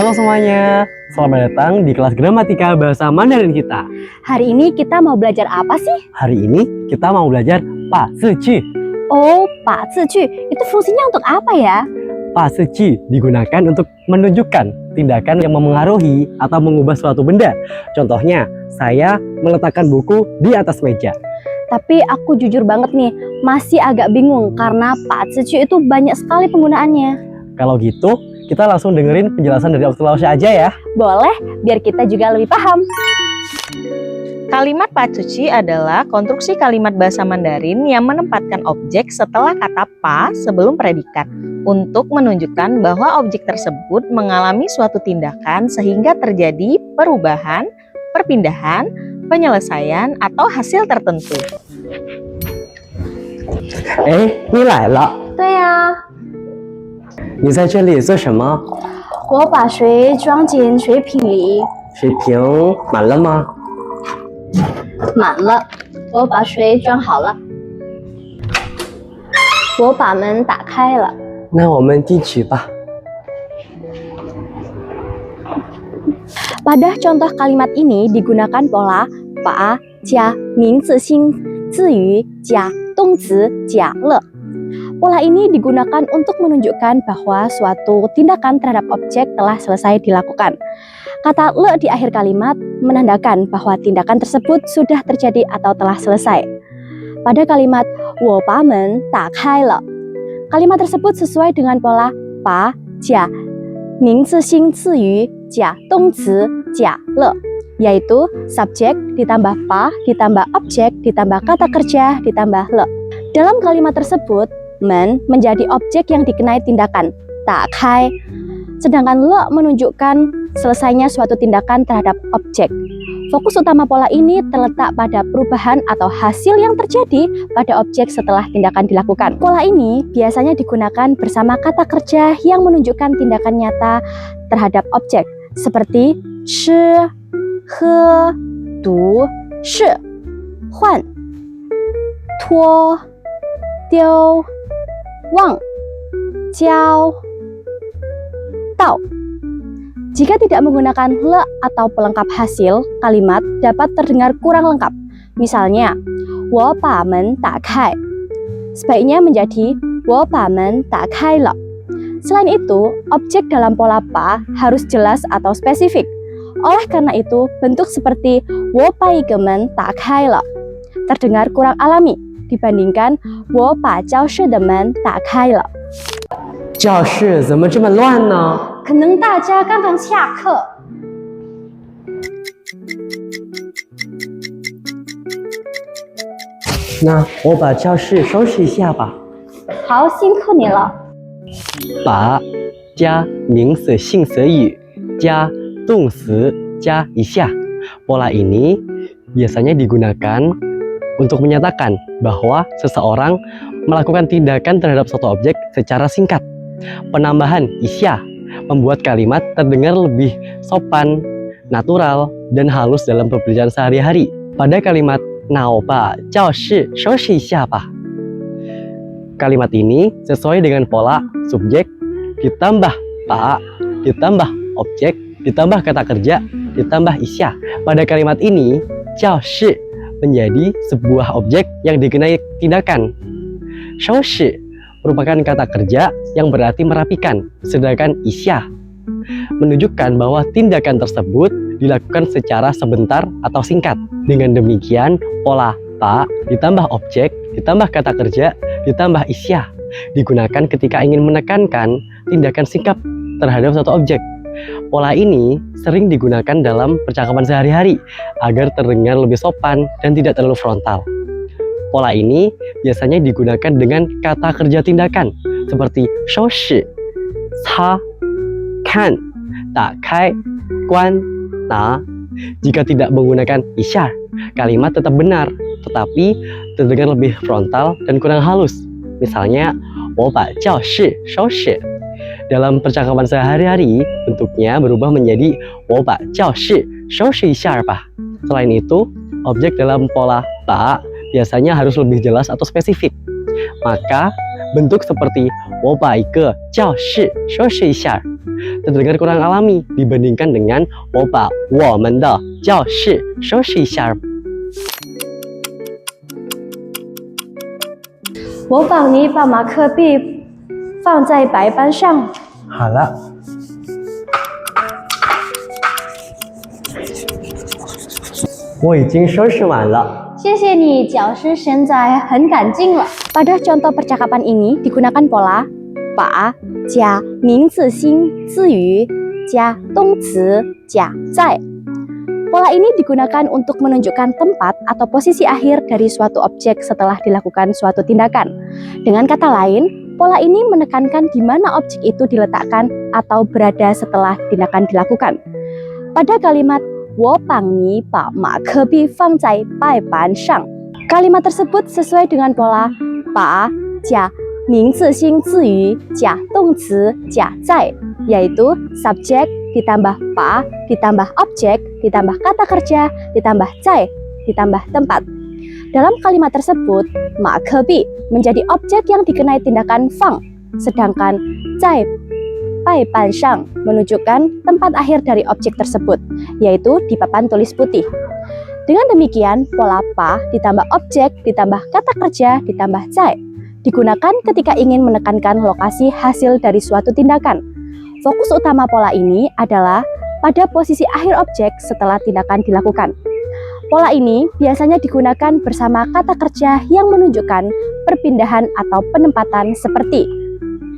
Halo semuanya, selamat datang di kelas gramatika bahasa Mandarin kita. Hari ini kita mau belajar apa sih? Hari ini kita mau belajar pa zi ji. Oh, pa zi ju. Itu fungsinya untuk apa ya? Pa zi ji digunakan untuk menunjukkan tindakan yang memengaruhi atau mengubah suatu benda. Contohnya, saya meletakkan buku di atas meja. Tapi aku jujur banget nih, masih agak bingung karena pa zi ju itu banyak sekali penggunaannya. Kalau gitu, kita langsung dengerin penjelasan dari Dr. Lausha aja ya. Boleh, biar kita juga lebih paham. Kalimat pacuci adalah konstruksi kalimat bahasa Mandarin yang menempatkan objek setelah kata pa sebelum predikat untuk menunjukkan bahwa objek tersebut mengalami suatu tindakan sehingga terjadi perubahan, perpindahan, penyelesaian, atau hasil tertentu. 你来了，对呀，你在这里做什么？我把水装进水瓶里，水瓶满了吗？满了。我把水装好了。我把门打开了。那我们进去吧。 Pada contoh kalimat ini digunakan pola pa, jia, ming zi xing, zi yu, jia, dong zi, jia, le. Pola ini digunakan untuk menunjukkan bahwa suatu tindakan terhadap objek telah selesai dilakukan. Kata le di akhir kalimat menandakan bahwa tindakan tersebut sudah terjadi atau telah selesai. Pada kalimat wo ba men da kai le, kalimat tersebut sesuai dengan pola pa, jia, ming zi xing, zi yu, jia, dong zi, jia, le, yaitu subjek ditambah pa ditambah objek ditambah kata kerja ditambah le. Dalam kalimat tersebut, men menjadi objek yang dikenai tindakan da kai, sedangkan le menunjukkan selesainya suatu tindakan terhadap objek. Fokus utama pola ini terletak pada perubahan atau hasil yang terjadi pada objek setelah tindakan dilakukan. Pola ini biasanya digunakan bersama kata kerja yang menunjukkan tindakan nyata terhadap objek, seperti shi, he, du, shi, huan, tuo, diu, wang, jiao, tao. Jika tidak menggunakan le atau pelengkap hasil, kalimat dapat terdengar kurang lengkap. Misalnya, wo ba men da kai. Sebaiknya menjadi wo ba men da kai le. Selain itu, objek dalam pola pa harus jelas atau spesifik. Oleh karena itu, bentuk seperti wo bai ge men da kai le terdengar kurang alami dibandingkan wo ba jiao shi de men da kai le. 教室怎么这么乱呢？ 可能大家刚刚下课。那我把教室收拾一下吧。 好，辛苦你了。 把加名词性词语加动词加一下. Pola ini biasanya digunakan untuk menyatakan bahwa seseorang melakukan tindakan terhadap suatu objek secara singkat. Penambahan isya membuat kalimat terdengar lebih sopan, natural, dan halus dalam perbincangan sehari-hari. Pada kalimat naoba jiao shi shou shi xia ba, kalimat ini sesuai dengan pola subjek ditambah pa ditambah objek ditambah kata kerja ditambah isya. Pada kalimat ini jiao shi menjadi sebuah objek yang dikenai tindakan. Shou shi merupakan kata kerja yang berarti merapikan, sedangkan isya menunjukkan bahwa tindakan tersebut dilakukan secara sebentar atau singkat. Dengan demikian, pola pa ditambah objek ditambah kata kerja ditambah isya digunakan ketika ingin menekankan tindakan singkat terhadap suatu objek. Pola ini sering digunakan dalam percakapan sehari-hari agar terdengar lebih sopan dan tidak terlalu frontal. Pola ini biasanya digunakan dengan kata kerja tindakan seperti shou shi, ca, kan, da kai, guan, na. Jika tidak menggunakan isya, kalimat tetap benar, tetapi terdengar lebih frontal dan kurang halus. Misalnya, wo ba jiao shi shou shi. Dalam percakapan sehari-hari, bentuknya berubah menjadi wo ba jiao shi shou shi xia ba. Selain itu, objek dalam pola ba biasanya harus lebih jelas atau spesifik. Maka bentuk seperti wo bai ge jiao shi shou shi xia terdengar kurang alami dibandingkan dengan 我把我们的教室收拾一下。我帮你把马克笔放在白板上。好了，我已经收拾完了。谢谢你，教室现在很干净了。Pada contoh percakapan ini digunakan pola 把加名词性字语加动词加在。Pola ini digunakan untuk menunjukkan tempat atau posisi akhir dari suatu objek setelah dilakukan suatu tindakan. Dengan kata lain, pola ini menekankan di mana objek itu diletakkan atau berada setelah tindakan dilakukan. Pada kalimat 我帮你把马克笔放在白板上, kalimat tersebut sesuai dengan pola 把加名词性字语加动词加在, yaitu subjek ditambah 把 ditambah objek ditambah kata kerja ditambah 在 ditambah tempat. Dalam kalimat tersebut, 马克笔 menjadi objek yang dikenai tindakan 放, sedangkan 在 白板上 menunjukkan tempat akhir dari objek tersebut, yaitu di papan tulis putih. Dengan demikian, pola 把 ditambah objek ditambah kata kerja ditambah 在 digunakan ketika ingin menekankan lokasi hasil dari suatu tindakan. Fokus utama pola ini adalah pada posisi akhir objek setelah tindakan dilakukan. Pola ini biasanya digunakan bersama kata kerja yang menunjukkan perpindahan atau penempatan seperti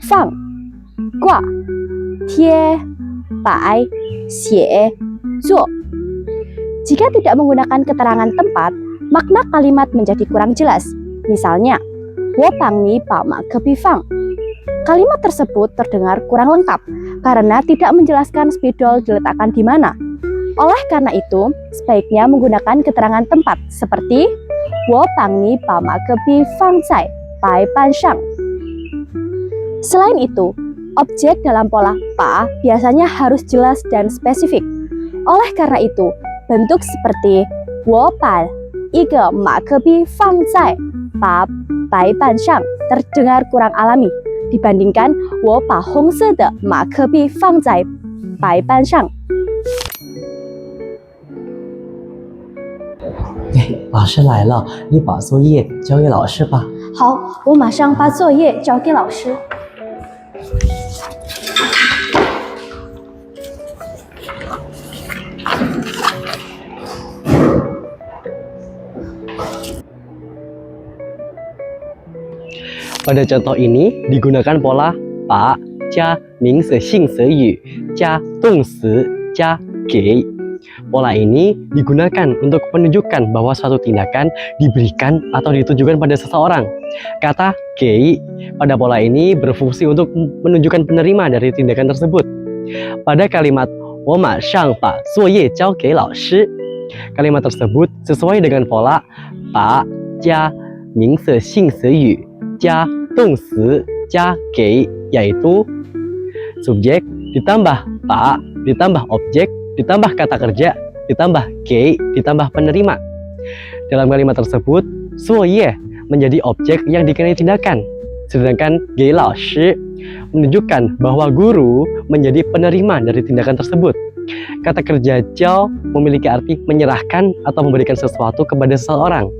放, 挂, 贴, 摆, 写, 做. Jika tidak menggunakan keterangan tempat, makna kalimat menjadi kurang jelas. Misalnya, 我帮你把马克笔放. Kalimat tersebut terdengar kurang lengkap karena tidak menjelaskan spidol diletakkan di mana. Oleh karena itu, sebaiknya menggunakan keterangan tempat seperti 我帮你把马克笔放在白板上. Selain itu, objek dalam pola 把 biasanya harus jelas dan spesifik. Oleh karena itu, bentuk seperti 我把一个马克笔放在白板上 terdengar kurang alami dibandingkan 我把红色的马克笔放在白板上。老师来了，你把作业交给老师吧。好，我马上把作业交给老师。Pada contoh ini digunakan pola 把 加名词性词语加动词加给. Pola ini digunakan untuk menunjukkan bahwa suatu tindakan diberikan atau ditujukan pada seseorang. Kata 给 pada pola ini berfungsi untuk menunjukkan penerima dari tindakan tersebut. Pada kalimat 我马上把作业交给老师, kalimat tersebut sesuai dengan pola 把 加名词性词语加动词加给, yaitu subjek ditambah 把 ditambah objek ditambah kata kerja ditambah 给 ditambah penerima. Dalam kalimat tersebut, 作业 menjadi objek yang dikenai tindakan, sedangkan 给老师 menunjukkan bahwa guru menjadi penerima dari tindakan tersebut. Kata kerja 交 memiliki arti menyerahkan atau memberikan sesuatu kepada seseorang.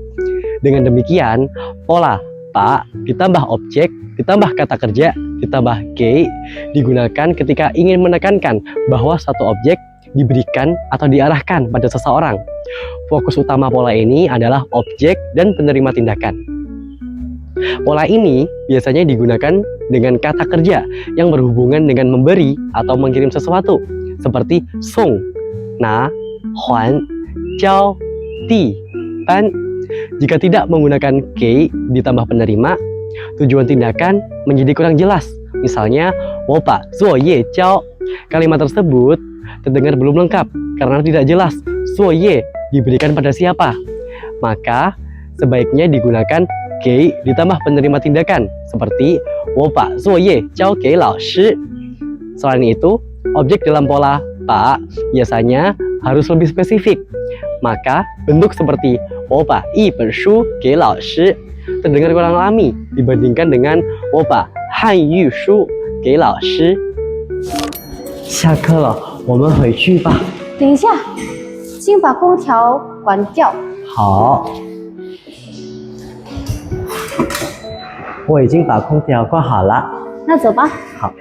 Dengan demikian, pola 把 ditambah objek ditambah kata kerja ditambah 给 digunakan ketika ingin menekankan bahwa satu objek diberikan atau diarahkan pada seseorang. Fokus utama pola ini adalah objek dan penerima tindakan. Pola ini biasanya digunakan dengan kata kerja yang berhubungan dengan memberi atau mengirim sesuatu, seperti 送, 拿, 还, 交, 递, 搬. Jika tidak menggunakan 给 ditambah penerima, tujuan tindakan menjadi kurang jelas. Misalnya, 我把作业交. Kalimat tersebut terdengar belum lengkap karena tidak jelas 作业 diberikan pada siapa. Maka sebaiknya digunakan 给 ditambah penerima tindakan seperti 我把作业交给老师. Selain itu, objek dalam pola 把 biasanya harus lebih spesifik. Maka bentuk seperti 我把一本书给老师 terdengar kurang alami dibandingkan dengan 我把汉语书给老师.下课了，我们回去吧。等一下，请把空调关掉。好，我已经把空调关好了。那走吧。好。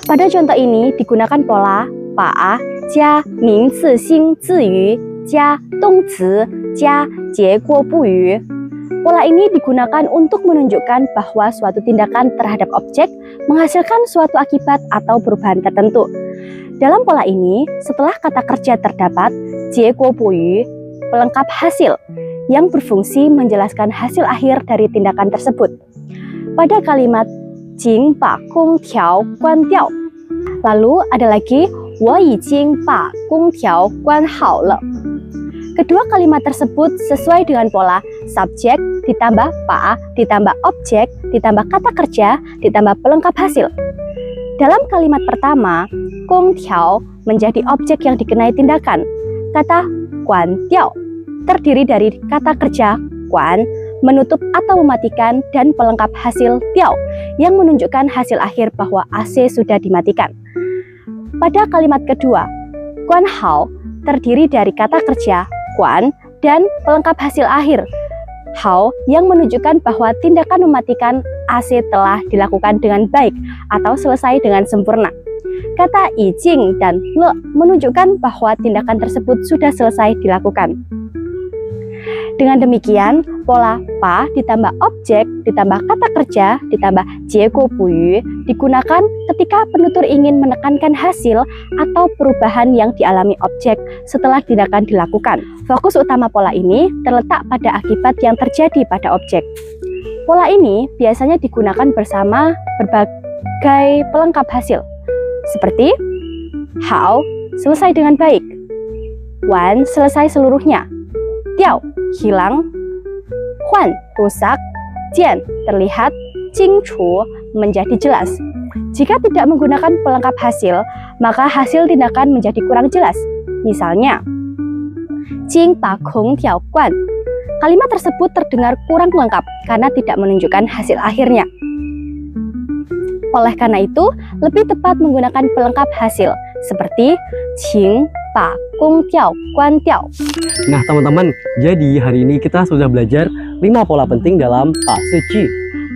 Pada contoh ini digunakan pola 把加名词性字语加动词加结果不语。Pola ini digunakan untuk menunjukkan bahwa suatu tindakan terhadap objek menghasilkan suatu akibat atau perubahan tertentu. Dalam pola ini, setelah kata kerja terdapat 结果不语 pelengkap hasil yang berfungsi menjelaskan hasil akhir dari tindakan tersebut. Pada kalimat 请把空调关掉. Lalu ada lagi 我已经把空调关好了. Kedua kalimat tersebut sesuai dengan pola subjek ditambah pa ditambah objek ditambah kata kerja ditambah pelengkap hasil. Dalam kalimat pertama, 空调 menjadi objek yang dikenai tindakan. Kata 关掉 terdiri dari kata kerja 关 menutup atau mematikan dan pelengkap hasil 掉 yang menunjukkan hasil akhir bahwa AC sudah dimatikan. Pada kalimat kedua, 关好 terdiri dari kata kerja 关 dan pelengkap hasil akhir 好 yang menunjukkan bahwa tindakan mematikan AC telah dilakukan dengan baik atau selesai dengan sempurna. Kata 已经 dan 了 menunjukkan bahwa tindakan tersebut sudah selesai dilakukan. Dengan demikian, pola pa ditambah objek ditambah kata kerja ditambah 结果不语 digunakan ketika penutur ingin menekankan hasil atau perubahan yang dialami objek setelah tindakan dilakukan. Fokus utama pola ini terletak pada akibat yang terjadi pada objek. Pola ini biasanya digunakan bersama berbagai pelengkap hasil, seperti 好 selesai dengan baik, 完 selesai seluruhnya, 掉 hilang, 换 rusak, 见 terlihat, 清楚 menjadi jelas. Jika tidak menggunakan pelengkap hasil, maka hasil tindakan menjadi kurang jelas. Misalnya, 请把空调关. Kalimat tersebut terdengar kurang lengkap karena tidak menunjukkan hasil akhirnya. Oleh karena itu, lebih tepat menggunakan pelengkap hasil seperti 请把空调关掉. Nah teman-teman, jadi hari ini kita sudah belajar 5 pola penting dalam Pak Seci.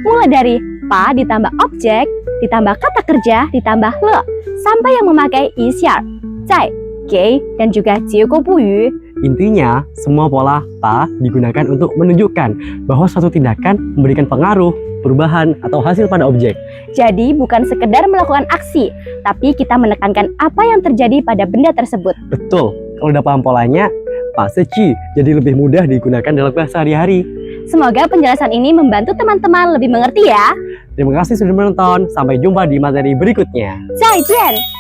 Mulai dari pa ditambah objek, ditambah kata kerja, ditambah le, sampai yang memakai 一下, 在, 给, dan juga 结果不语. Intinya, semua pola pa digunakan untuk menunjukkan bahwa suatu tindakan memberikan pengaruh, perubahan, atau hasil pada objek. Jadi bukan sekedar melakukan aksi, tapi kita menekankan apa yang terjadi pada benda tersebut. Betul, kalau udah paham polanya, Pak Seci jadi lebih mudah digunakan dalam bahasa sehari-hari. Semoga penjelasan ini membantu teman-teman lebih mengerti ya. Terima kasih sudah menonton, sampai jumpa di materi berikutnya. 再见!